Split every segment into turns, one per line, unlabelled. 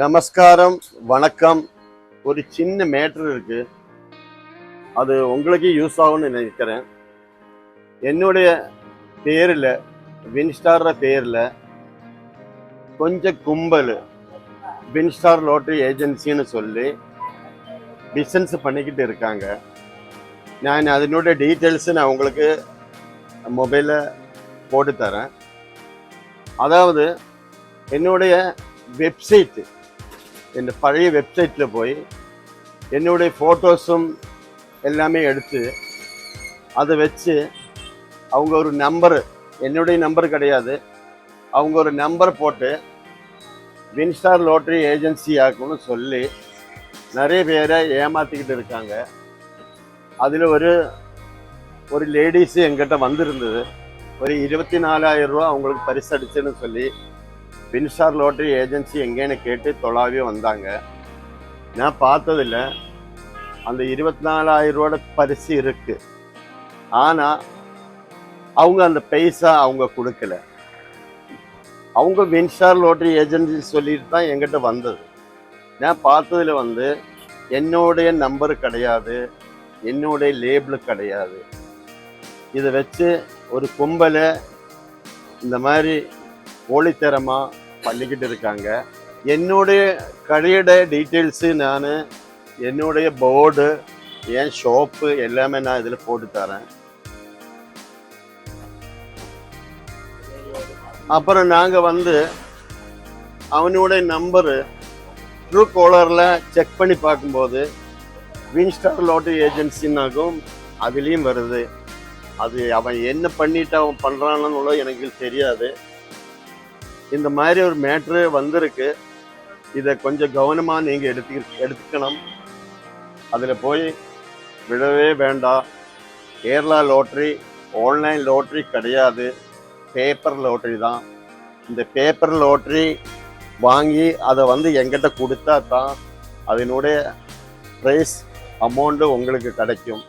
நமஸ்காரம், வணக்கம். ஒரு சின்ன மேட்ரு இருக்கு. அது உங்களுக்கு யூஸ் ஆகும்னு நினைக்கிறேன். என்னுடைய பேரில், வின்ஸ்டார் பேரில் கொஞ்சம் கும்பல் வின்ஸ்டார் லாட்டரி ஏஜென்சின்னு சொல்லி பிஸ்னஸ் பண்ணிக்கிட்டு இருக்காங்க. நான் அதனுடைய டீட்டெயில்ஸு நான் உங்களுக்கு மொபைலில் போட்டு தரேன். அதாவது என்னுடைய வெப்சைட்டு, என் பழைய வெப்சைட்டில் போய் என்னுடைய ஃபோட்டோஸும் எல்லாமே எடுத்து அதை வச்சு அவங்க ஒரு நம்பரு, என்னுடைய நம்பர் கிடையாது, அவங்க ஒரு நம்பர் போட்டு வின்ஸ்டார் லாட்டரி ஏஜென்சி ஆக்குன்னு சொல்லி நிறைய பேரை ஏமாற்றிக்கிட்டு இருக்காங்க. அதில் ஒரு லேடிஸு எங்கிட்ட வந்திருந்தது. ஒரு 24,000 ரூபா அவங்களுக்கு பரிசடிச்சுன்னு சொல்லி வின்ஸ்டார் லாட்டரி ஏஜென்சி எங்கேன்னு கேட்டு தொலாவே வந்தாங்க. நான் பார்த்ததில்ல. அந்த 24,000 ரூபாயோட பரிசு இருக்கு. ஆனால் அவங்க அந்த பைசா அவங்க கொடுக்கல. அவங்க வின்ஸ்டார் லாட்டரி ஏஜென்சி சொல்லிட்டு தான் எங்கிட்ட வந்தது. நான் பார்த்ததில் என்னுடைய நம்பர் கிடையாது, என்னுடைய லேபிள் கிடையாது. இதை வச்சு ஒரு கும்பலை இந்த மாதிரி போலித்தரமாக பண்ணிக்கிட்டு இருக்காங்க. என்னுடைய கடையோட டீட்டெயில்ஸு, நான் என்னுடைய போர்டு, என் ஷாப்பு எல்லாமே நான் இதில் போட்டு தரேன். அப்புறம் நாங்கள் அவனுடைய நம்பரு ட்ரூ காலரில் செக் பண்ணி பார்க்கும்போது வின்ஸ்டார் லாட்டரி ஏஜென்சின்னாகும் அதுலேயும் வருது. அது அவன் என்ன பண்ணிட்டு அவன் பண்ணுறான்னு எனக்கு தெரியாது. இந்த மாதிரி ஒரு மேட்ரு வந்திருக்கு. இதை கொஞ்சம் கவனமாக நீங்கள் எடுத்துக்கணும். அதில் போய் விடவே வேண்டாம். கேரளா லாட்ரி ஆன்லைன் லாட்ரி கிடையாது, பேப்பர் லாட்ரி தான். இந்த பேப்பர் லாட்ரி வாங்கி அதை எங்கிட்ட கொடுத்தா தான் அதனுடைய ப்ரைஸ் அமௌண்ட்டு உங்களுக்கு கிடைக்கும்.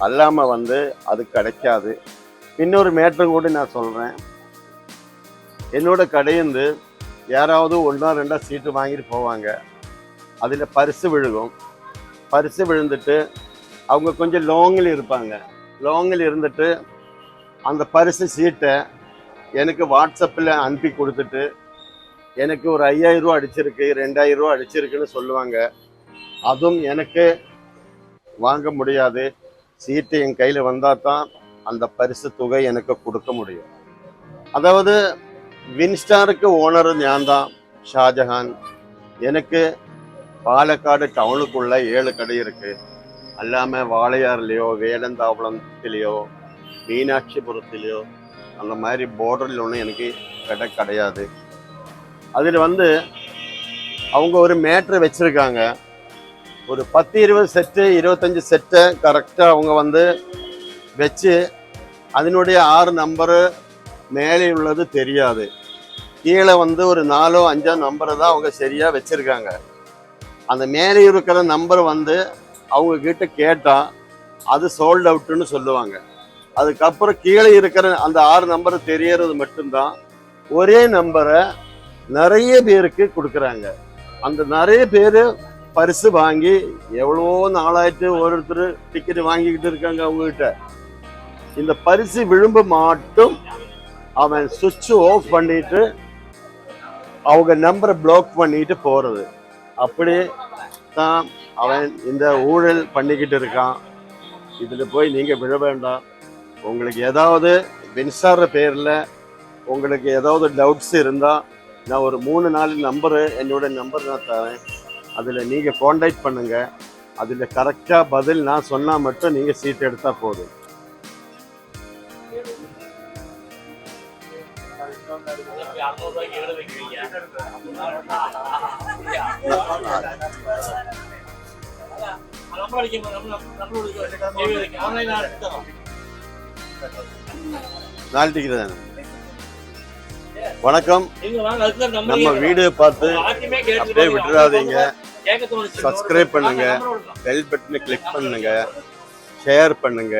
அல்லாமல் அது கிடைக்காது. இன்னொரு மேட்ரு கூட நான் சொல்கிறேன். என்னோட கடையிருந்து யாராவது 1-2 சீட்டு வாங்கிட்டு போவாங்க. அதில் பரிசு விழுகும். பரிசு விழுந்துட்டு அவங்க கொஞ்சம் லாங்கில் இருப்பாங்க. லாங்கில் இருந்துட்டு அந்த பரிசு சீட்டை எனக்கு வாட்ஸ்அப்பில் அனுப்பி கொடுத்துட்டு எனக்கு ஒரு 5,000 ரூபா அடிச்சிருக்கு, 2,000 ரூபா அடிச்சிருக்குன்னு சொல்லுவாங்க. அதுவும் எனக்கு வாங்க முடியாது. சீட்டு என் கையில் வந்தால் தான் அந்த பரிசு தொகை எனக்கு கொடுக்க முடியும். அதாவது வின்ஸ்டாருக்கு ஓனர் நான் தான், ஷாஜஹான். எனக்கு பாலக்காடு டவுனுக்குள்ள 7 கடை இருக்கு. அல்லாமல் வாளையார்லேயோ, வேலந்தாவளத்திலேயோ, மீனாட்சிபுரத்திலேயோ அந்த மாதிரி போர்டரில் ஒன்றும் எனக்கு கடை கிடையாது. அதில் அவங்க ஒரு மேட்ரு வச்சுருக்காங்க. ஒரு 10-20 செட்டு, 25 செட்டை கரெக்டாக அவங்க வச்சு அதனுடைய 6 நம்பரு மேலே உள்ளது தெரியாது. கீழே ஒரு 4-5 நம்பரை தான் அவங்க சரியாக வச்சுருக்காங்க. அந்த மேலே இருக்கிற நம்பர் அவங்க கிட்ட கேட்டால் அது சோல்ட் அவுட்டுன்னு சொல்லுவாங்க. அதுக்கப்புறம் கீழே இருக்கிற அந்த 6 நம்பர் தெரியறது மட்டும்தான். ஒரே நம்பரை நிறைய பேருக்கு கொடுக்குறாங்க. அந்த நிறைய பேர் பரிசு வாங்கி எவ்வளோ நாளாயிட்டு ஒருத்தர் டிக்கெட் வாங்கிக்கிட்டு இருக்காங்க அவங்ககிட்ட. இந்த பரிசு விழும்பு மட்டும் அவன் சுவிட்ச் ஆஃப் பண்ணிட்டு அவங்க நம்பரை பிளாக் பண்ணிட்டு போகிறது. அப்படி தான் அவன் இந்த ஊழல் பண்ணிக்கிட்டு இருக்கான். இதில் போய் நீங்கள் விழ வேண்டாம். உங்களுக்கு ஏதாவது வின்ஸ்டார் பேரில் உங்களுக்கு ஏதாவது டவுட்ஸ் இருந்தால் நான் ஒரு 3-4 நம்பரு, என்னோட நம்பர் நான் தரேன். அதில் நீங்கள் காண்டாக்ட் பண்ணுங்கள். அதில் கரெக்டாக பதில் நான் சொன்னால் மட்டும் நீங்கள் சீட் எடுத்தால் போதும். வணக்கம். நம்ம வீடியோ பார்த்து அப்படியே விட்டுறாதீங்க. சப்ஸ்கிரைப் பண்ணுங்க, பெல் பட்டனை கிளிக் பண்ணுங்க, ஷேர் பண்ணுங்க.